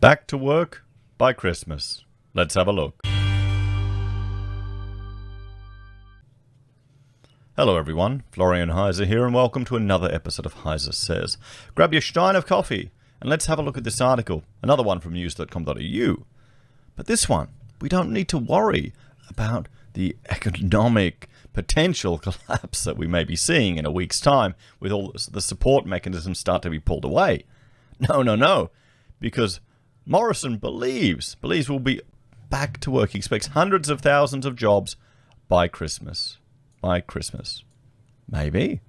Back to work by Christmas. Let's have a look. Hello everyone, Florian.heise here, and welcome to another episode of HeiseSays. Grab your stein of coffee and let's have a look at this article. Another one from news.com.au. But this one, we don't need to worry about the economic potential collapse that we may be seeing in a week's time with all the support mechanisms start to be pulled away. No. Because Morrison believes we'll be back to work. He expects hundreds of thousands of jobs by Christmas. Maybe.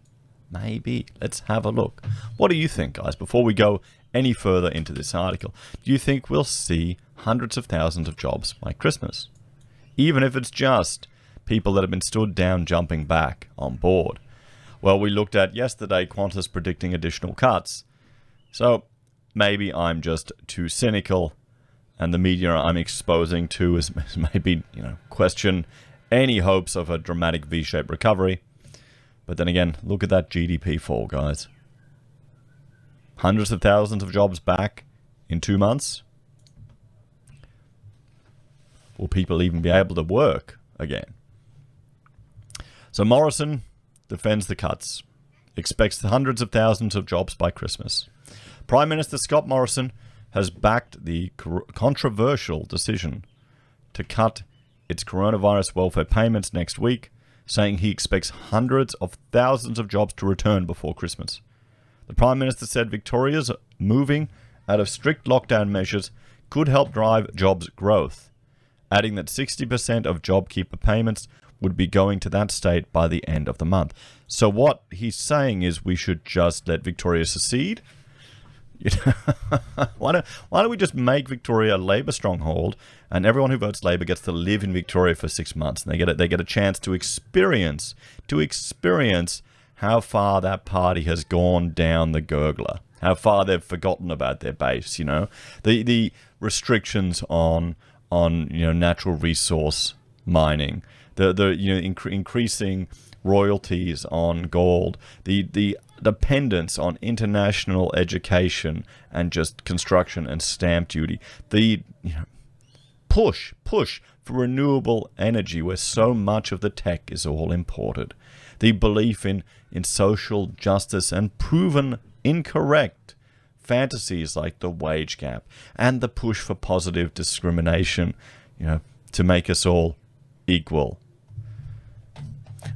Let's have a look. What do you think, guys? Before we go any further into this article, do you think we'll see hundreds of thousands of jobs by Christmas? Even if it's just people that have been stood down jumping back on board. Well, we looked at yesterday Qantas predicting additional cuts. So maybe I'm just too cynical, and the media I'm exposing to is maybe, question any hopes of a dramatic V-shaped recovery. But then again, look at that GDP fall, guys. Hundreds of thousands of jobs back in 2 months. Will people even be able to work again? So Morrison defends the cuts, expects hundreds of thousands of jobs by Christmas. Prime Minister Scott Morrison has backed the controversial decision to cut its coronavirus welfare payments next week, saying he expects hundreds of thousands of jobs to return before Christmas. The Prime Minister said Victoria's moving out of strict lockdown measures could help drive jobs growth, adding that 60% of JobKeeper payments would be going to that state by the end of the month. So what he's saying is we should just let Victoria secede. Why don't we just make Victoria a Labor stronghold, and everyone who votes Labor gets to live in Victoria for 6 months, and they get a chance to experience how far that party has gone down the gurgler, how far they've forgotten about their base. The restrictions on natural resource mining, increasing royalties on gold, the dependence on international education and just construction and stamp duty, the push for renewable energy where so much of the tech is all imported, the belief in social justice and proven incorrect fantasies like the wage gap, and the push for positive discrimination, to make us all equal.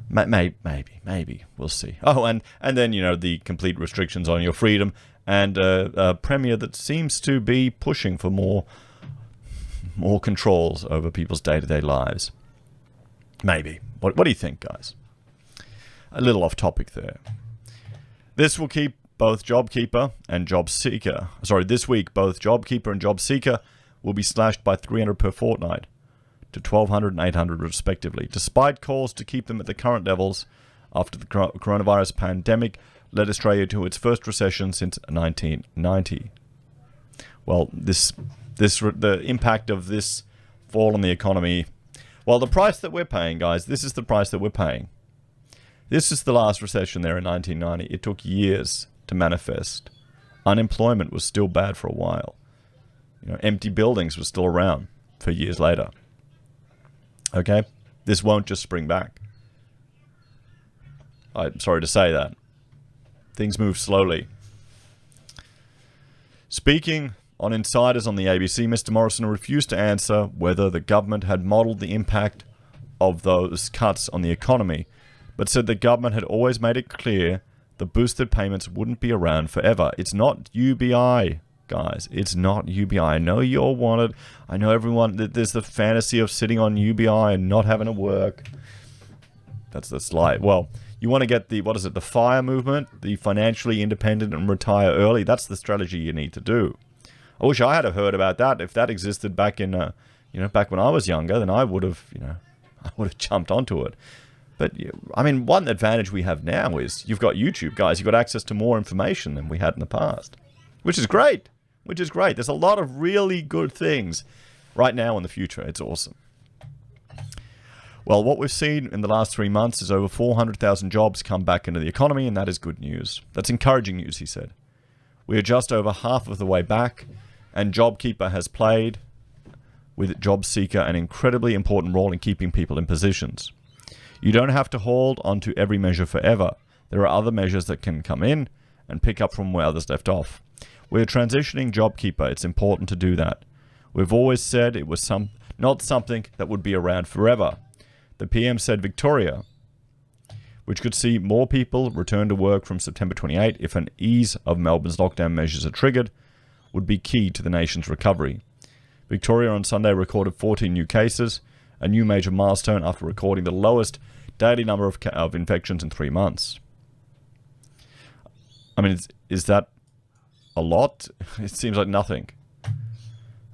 Maybe we'll see. Oh, and then the complete restrictions on your freedom, and a premier that seems to be pushing for more controls over people's day-to-day lives. Maybe. What do you think, guys? A little off topic there. This will keep both JobKeeper and JobSeeker. This week both JobKeeper and JobSeeker will be slashed by $300 per fortnight to $1,200 and $800 respectively, despite calls to keep them at the current levels after the coronavirus pandemic led Australia to its first recession since 1990. Well, the impact of this fall on the economy, well, the price that we're paying, guys, this is the price that we're paying. This is the last recession there in 1990. It took years to manifest. Unemployment was still bad for a while. Empty buildings were still around for years later. Okay? This won't just spring back. I'm sorry to say that. Things move slowly. Speaking on Insiders on the ABC, Mr. Morrison refused to answer whether the government had modelled the impact of those cuts on the economy, but said the government had always made it clear the boosted payments wouldn't be around forever. It's not UBI, guys. It's not UBI. I know you all want it. I know everyone, there's the fantasy of sitting on UBI and not having to work. That's the slide. Well, you want to get the FIRE movement, the financially independent and retire early. That's the strategy you need to do. I wish I had heard about that. If that existed back in, back when I was younger, then I would have jumped onto it. But, one advantage we have now is you've got YouTube, guys. You've got access to more information than we had in the past, which is great. There's a lot of really good things right now in the future. It's awesome. Well, what we've seen in the last 3 months is over 400,000 jobs come back into the economy, and that is good news. That's encouraging news, he said. We are just over half of the way back, And JobKeeper has played, with JobSeeker, an incredibly important role in keeping people in positions. You don't have to hold onto every measure forever. There are other measures that can come in and pick up from where others left off. We're transitioning JobKeeper. It's important to do that. We've always said it was not something that would be around forever. The PM said Victoria, which could see more people return to work from September 28 if an ease of Melbourne's lockdown measures are triggered, would be key to the nation's recovery. Victoria on Sunday recorded 14 new cases, a new major milestone after recording the lowest daily number of infections in 3 months. I mean, is that a lot? It seems like nothing.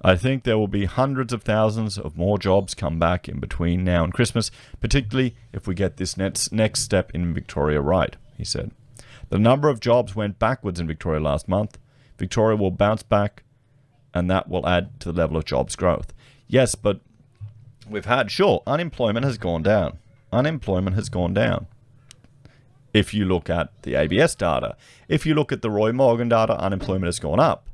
I think there will be hundreds of thousands of more jobs come back in between now and Christmas, particularly if we get this next step in Victoria right, he said. The number of jobs went backwards in Victoria last month. Victoria will bounce back, and that will add to the level of jobs growth. Yes, but we've had, sure, unemployment has gone down. Unemployment has gone down. If you look at the ABS data, if you look at the Roy Morgan data, unemployment has gone up.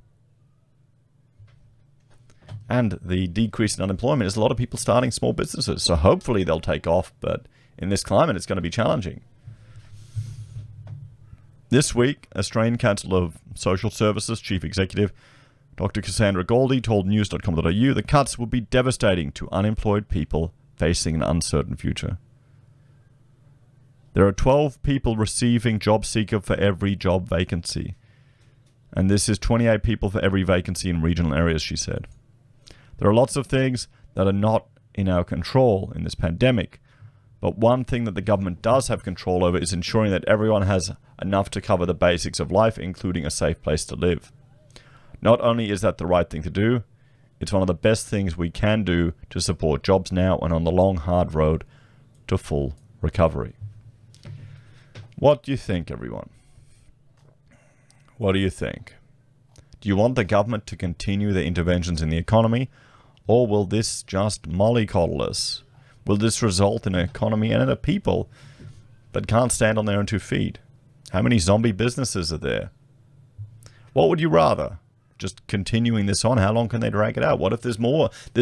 And the decrease in unemployment is a lot of people starting small businesses. So hopefully they'll take off, but in this climate, it's going to be challenging. This week, Australian Council of Social Services Chief Executive Dr. Cassandra Goldie told news.com.au the cuts would be devastating to unemployed people facing an uncertain future. There are 12 people receiving JobSeeker for every job vacancy. And this is 28 people for every vacancy in regional areas, she said. There are lots of things that are not in our control in this pandemic. But one thing that the government does have control over is ensuring that everyone has enough to cover the basics of life, including a safe place to live. Not only is that the right thing to do, it's one of the best things we can do to support jobs now and on the long, hard road to full recovery. What do you think, everyone? What do you think? Do you want the government to continue their interventions in the economy, or will this just mollycoddle us? Will this result in an economy and in a people that can't stand on their own 2 feet? How many zombie businesses are there? What would you rather? Just continuing this on? How long can they drag it out? What if there's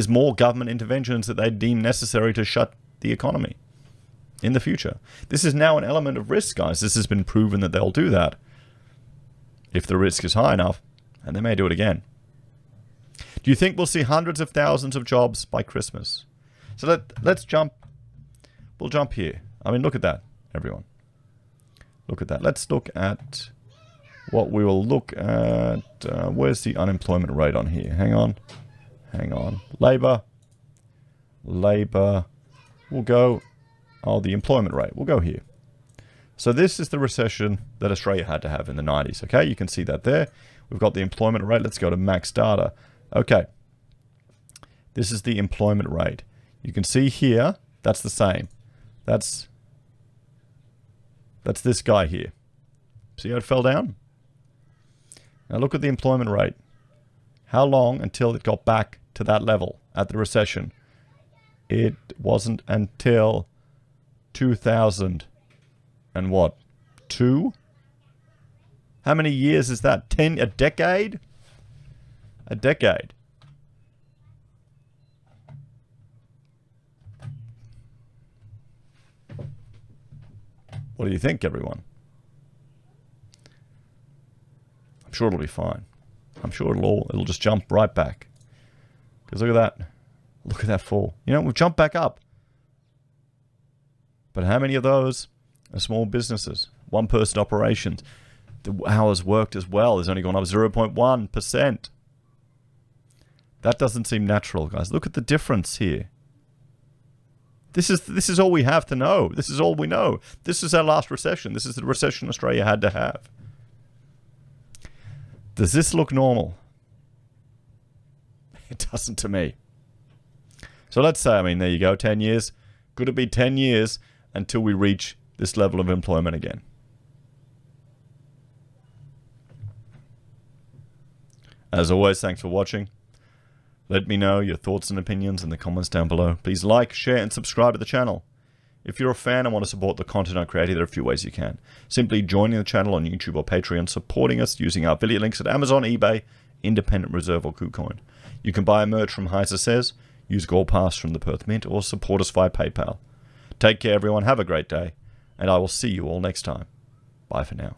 more government interventions that they deem necessary to shut the economy in the future? This is now an element of risk, guys. This has been proven that they'll do that if the risk is high enough, and they may do it again. Do you think we'll see hundreds of thousands of jobs by Christmas? So let's jump. We'll jump here. I mean, look at that, everyone. Look at that. Let's look at what we will look at. Where's the unemployment rate on here? Hang on. Labour. We'll go. Oh, the employment rate. We'll go here. So this is the recession that Australia had to have in the 90s. Okay, you can see that there. We've got the employment rate. Let's go to max data. Okay. This is the employment rate. You can see here, that's the same. That's this guy here. See how it fell down? Now look at the employment rate. How long until it got back to that level at the recession? It wasn't until 2000 and what? 2? How many years is that? 10? A decade? A decade. What do you think, everyone? I'm sure it'll be fine. I'm sure it'll just jump right back. Because look at that. Look at that fall. You know, we've jumped back up. But how many of those are small businesses? One-person operations. The hours worked as well has only gone up 0.1%. That doesn't seem natural, guys. Look at the difference here. This is all we have to know. This is all we know. This is our last recession. This is the recession Australia had to have. Does this look normal? It doesn't to me. So let's say, I mean, there you go, 10 years. Could it be 10 years until we reach this level of employment again? As always, thanks for watching. Let me know your thoughts and opinions in the comments down below. Please like, share, and subscribe to the channel. If you're a fan and want to support the content I create, there are a few ways you can. Simply joining the channel on YouTube or Patreon, supporting us using our affiliate links at Amazon, eBay, independent reserve or Kucoin. You can buy a merch from HeiseSays, use Gold Pass from the Perth Mint, or support us via PayPal. Take care, everyone. Have a great day, and I will see you all next time. Bye for now.